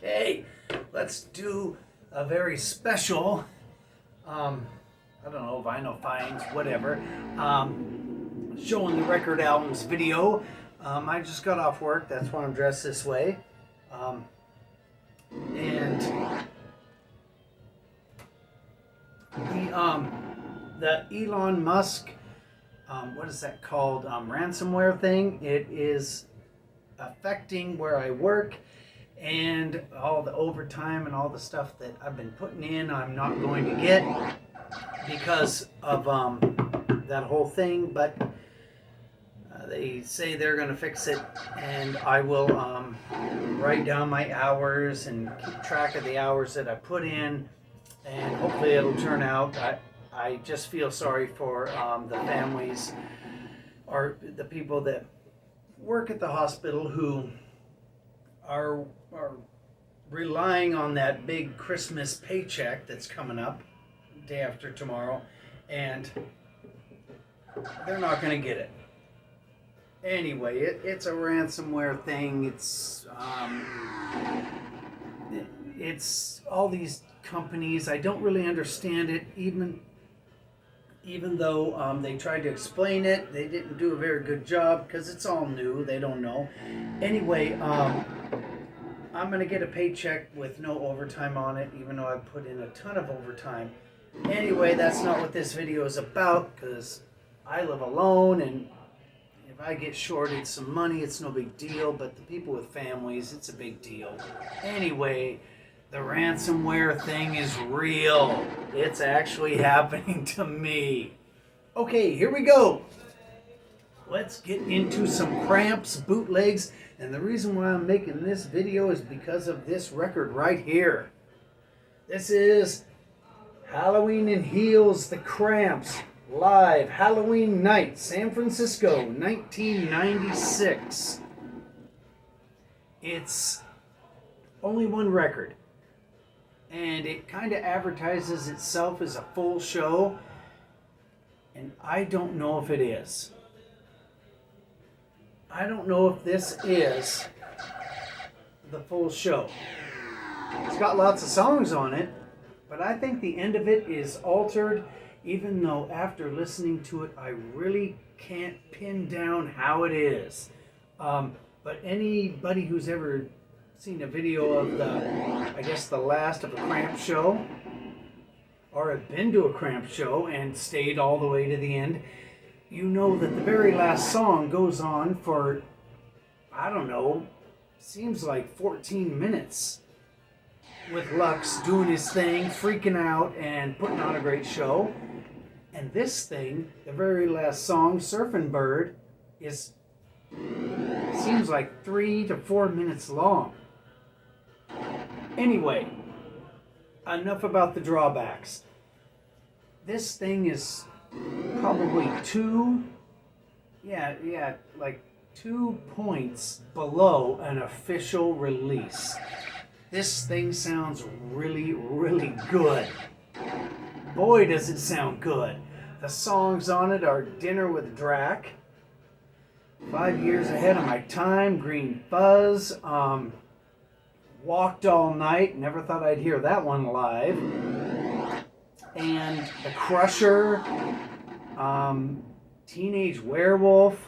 Okay, let's do a very special, I don't know, vinyl finds, whatever, showing the record albums video. I just got off work, that's why I'm dressed this way. And the Elon Musk, what is that called, ransomware thing, it is affecting where I work, and all the overtime and all the stuff that I've been putting in I'm not going to get because of that whole thing, but they say they're going to fix it, and I will write down my hours and keep track of the hours that I put in, and hopefully it'll turn out. I just feel sorry for the families or the people that work at the hospital who are relying on that big Christmas paycheck that's coming up day after tomorrow, and they're not going to get it. Anyway, it's a ransomware thing. It's all these companies. I don't really understand it, even though they tried to explain it. They didn't do a very good job because it's all new. They don't know. Anyway, I'm going to get a paycheck with no overtime on it, even though I put in a ton of overtime. Anyway, that's not what this video is about, because I live alone, and if I get shorted some money, it's no big deal, but the people with families, it's a big deal. Anyway, the ransomware thing is real. It's actually happening to me. Okay, here we go. Let's get into some Cramps bootlegs, and the reason why I'm making this video is because of this record right here. This is Halloween in Heels, the Cramps, live Halloween night, San Francisco, 1996. It's only one record, and it kind of advertises itself as a full show, and I don't know if it is. I don't know if this is the full show. It's got lots of songs on it, but I think the end of it is altered, even though after listening to it, I really can't pin down how it is. But anybody who's ever seen a video of the last of a Cramps show, or have been to a Cramps show and stayed all the way to the end, you know that the very last song goes on for, I don't know, seems like 14 minutes. With Lux doing his thing, freaking out, and putting on a great show. And this thing, the very last song, Surfin' Bird, seems like 3 to 4 minutes long. Anyway, enough about the drawbacks. This thing is probably 2 points below an official release. This thing sounds really, really good. Boy, does it sound good. The songs on it are Dinner with Drac, 5 Years Ahead of My Time, Green Fuzz, Walked All Night, never thought I'd hear that one live, and The Crusher, Teenage Werewolf.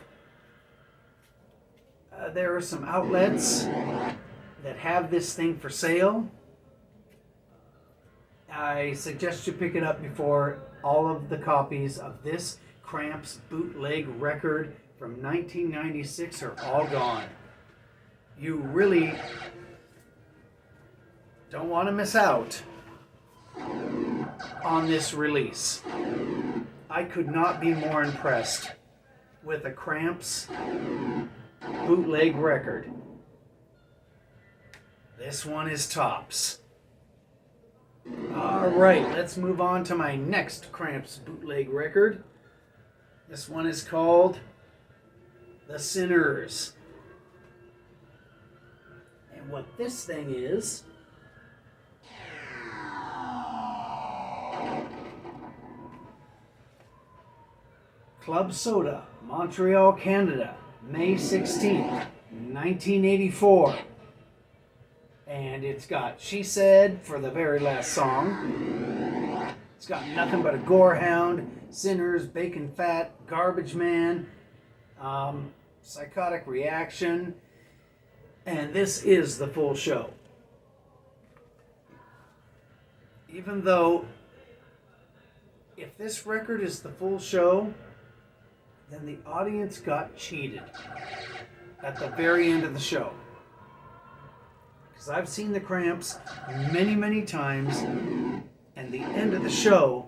There are some outlets that have this thing for sale. I suggest you pick it up before all of the copies of this Cramps bootleg record from 1996 are all gone. You really don't want to miss out on this release. I could not be more impressed with a Cramps bootleg record. This one is tops. Alright, let's move on to my next Cramps bootleg record. This one is called The Sinners. And what this thing is, Club Soda, Montreal, Canada, May 16th, 1984. And it's got She Said for the very last song. It's got Nothing But a Gorehound, Sinners, Bacon Fat, Garbage Man, Psychotic Reaction, and this is the full show. Even though, if this record is the full show, then the audience got cheated at the very end of the show. Because I've seen the Cramps many, many times, and the end of the show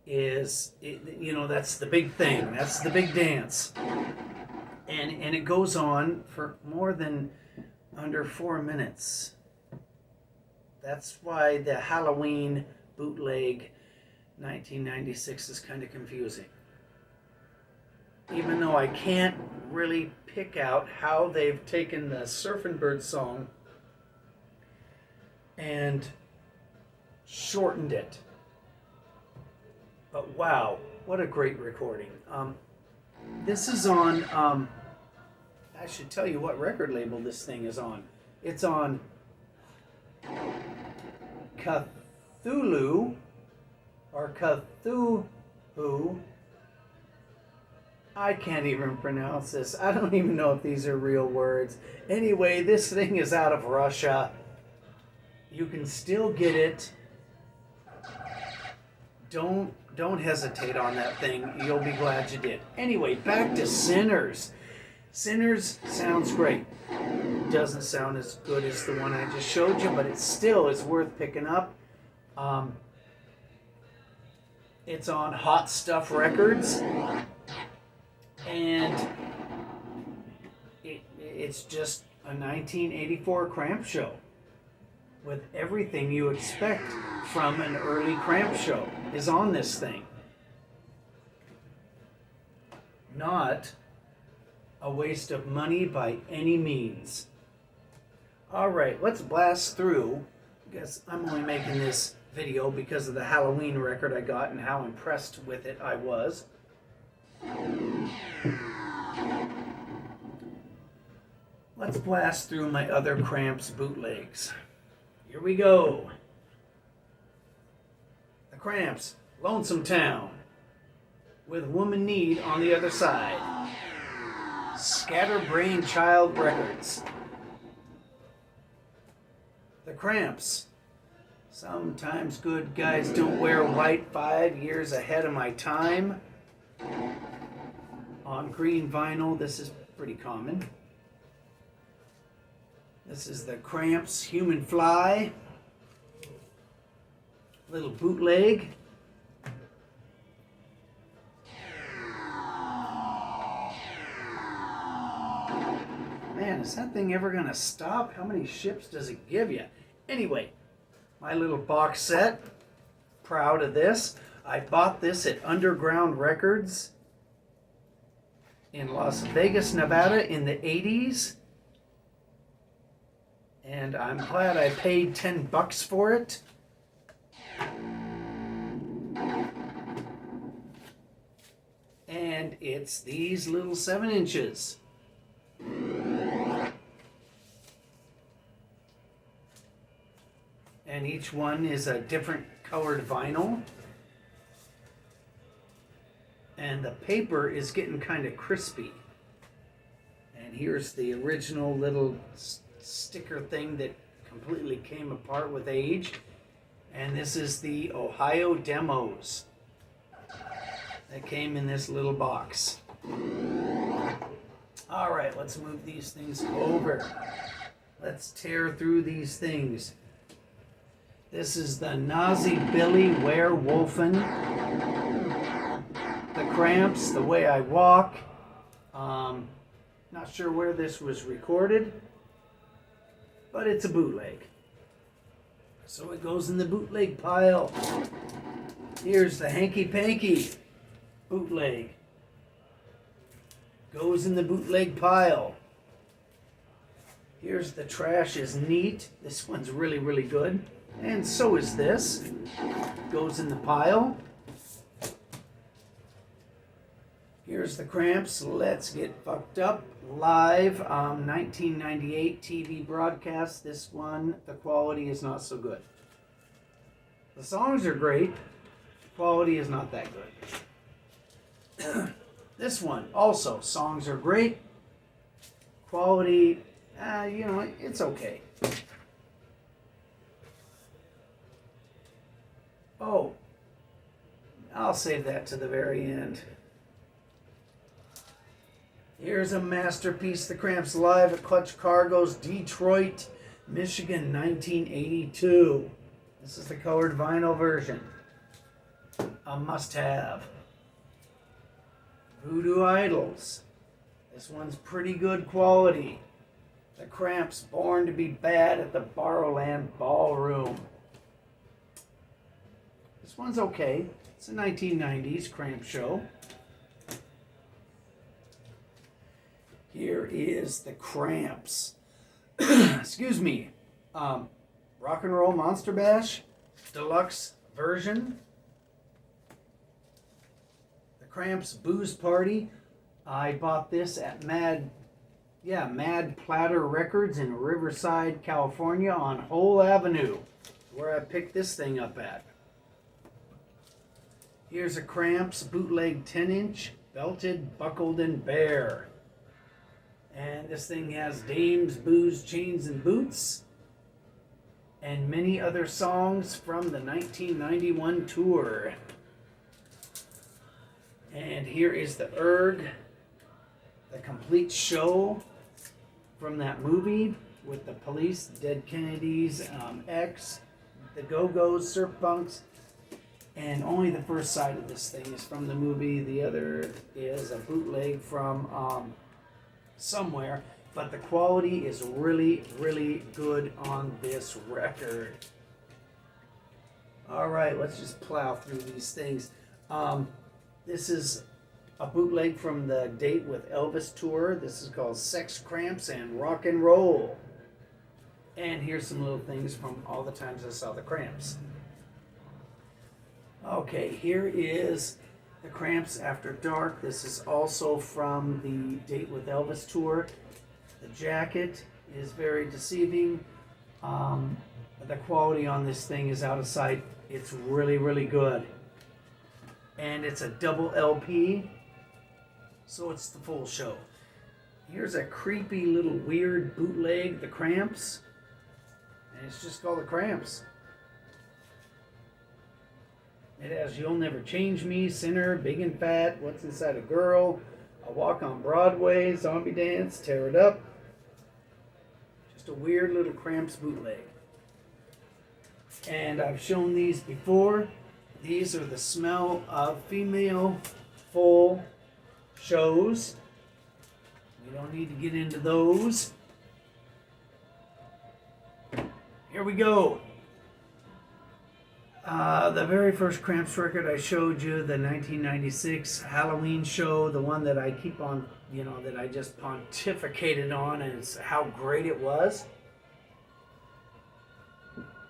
is, that's the big thing. That's the big dance. And it goes on for more than under 4 minutes. That's why the Halloween Bootleg 1996 is kind of confusing. Even though I can't really pick out how they've taken the Surfin' Bird song and shortened it. But wow, what a great recording. This is on, I should tell you what record label this thing is on. It's on Cthulhu, or Cthulhu. I can't even pronounce this. I don't even know if these are real words. Anyway, this thing is out of Russia. You can still get it. Don't hesitate on that thing. You'll be glad you did. Anyway, back to Sinners. Sinners sounds great. Doesn't sound as good as the one I just showed you, but it still is worth picking up. It's on Hot Stuff Records, and it's just a 1984 Cramp show with everything you expect from an early Cramp show is on this thing. Not a waste of money by any means. Alright, let's blast through. I guess I'm only making this video because of the Halloween record I got and how impressed with it I was. Let's blast through my other Cramps bootlegs. Here we go. The Cramps, Lonesome Town, with Woman Need on the other side. Scatterbrain Child Records. The Cramps, Sometimes Good Guys Don't Wear White, 5 years ahead of my time. On green vinyl, this is pretty common. This is the Cramps Human Fly. Little bootleg. Man, is that thing ever gonna stop? How many ships does it give you? Anyway, my little box set. Proud of this. I bought this at Underground Records in Las Vegas, Nevada in the 80s. And I'm glad I paid $10 for it. And it's these little 7 inches. And each one is a different colored vinyl. And the paper is getting kind of crispy. And here's the original little sticker thing that completely came apart with age. And this is the Ohio Demos that came in this little box. All right, let's move these things over. Let's tear through these things. This is the Nazi Billy Werewolfen. The Cramps, The Way I Walk. Not sure where this was recorded, but it's a bootleg. So it goes in the bootleg pile. Here's the Hanky Panky bootleg. Goes in the bootleg pile. Here's the Trash Is Neat. This one's really, really good. And so is this. Goes in the pile. Here's the Cramps. Let's Get Fucked Up live. 1998 TV broadcast. This one, the quality is not so good. The songs are great. The quality is not that good. This one, also, songs are great. Quality, it's okay. Oh, I'll save that to the very end. Here's a masterpiece, the Cramps live at Clutch Cargo's Detroit, Michigan, 1982. This is the colored vinyl version. A must-have. Voodoo Idols. This one's pretty good quality. The Cramps, Born to be Bad at the Barrowland Ballroom. This one's okay. It's a 1990s Cramps show. Here is the Cramps. Excuse me. Rock and Roll Monster Bash Deluxe version. The Cramps Booze Party. I bought this at Mad Platter Records in Riverside, California on Whole Avenue, where I picked this thing up at. Here's a Cramps bootleg 10-inch, belted, buckled, and bare. And this thing has Dames, Booze, Chains, and Boots, and many other songs from the 1991 tour. And here is the Erg, the complete show from that movie with the Police, Dead Kennedys, X, the Go-Go's, Surf Punks, and only the first side of this thing is from the movie. The other is a bootleg from somewhere, but the quality is really, really good on this record. All right, let's just plow through these things. This is a bootleg from the Date with Elvis tour. This is called Sex, Cramps, and Rock and Roll. And here's some little things from all the times I saw the Cramps. Okay, here is the Cramps After Dark. This is also from the Date with Elvis tour. The jacket is very deceiving. The quality on this thing is out of sight. It's really, really good. And it's a double LP, so it's the full show. Here's a creepy little weird bootleg, the Cramps. And it's just called the Cramps. It has You'll Never Change Me, Sinner, Big and Fat, What's Inside a Girl, A Walk on Broadway, Zombie Dance, Tear It Up. Just a weird little Cramps bootleg. And I've shown these before. These are the Smell of Female full shows. We don't need to get into those. Here we go. The very first Cramps record I showed you, the 1996 Halloween show, the one that I keep on, that I just pontificated on, and it's how great it was.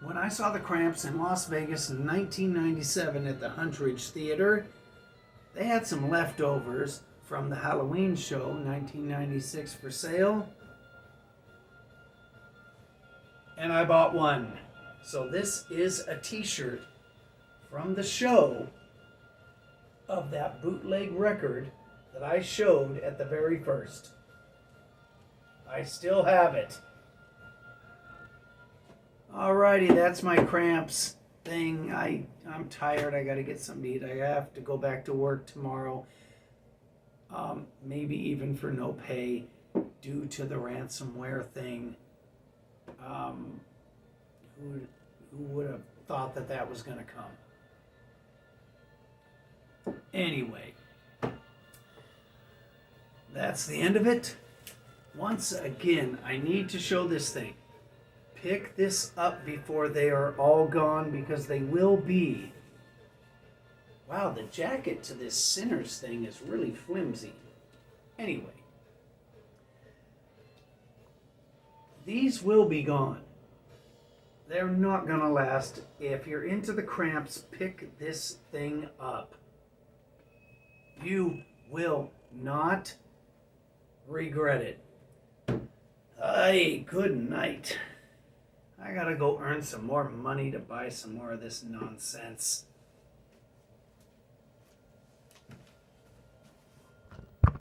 When I saw the Cramps in Las Vegas in 1997 at the Huntridge Theater, they had some leftovers from the Halloween show, 1996, for sale. And I bought one. So this is a t-shirt from the show of that bootleg record that I showed at the very first. I still have it. Alrighty, that's my Cramps thing. I'm tired. I gotta get something to eat. I have to go back to work tomorrow. Maybe even for no pay due to the ransomware thing. Who would have thought that was going to come? Anyway, that's the end of it. Once again, I need to show this thing. Pick this up before they are all gone, because they will be. Wow, the jacket to this Sinners thing is really flimsy. Anyway, these will be gone. They're not going to last. If you're into the Cramps, pick this thing up. You will not regret it. Ay, good night. I gotta go earn some more money to buy some more of this nonsense.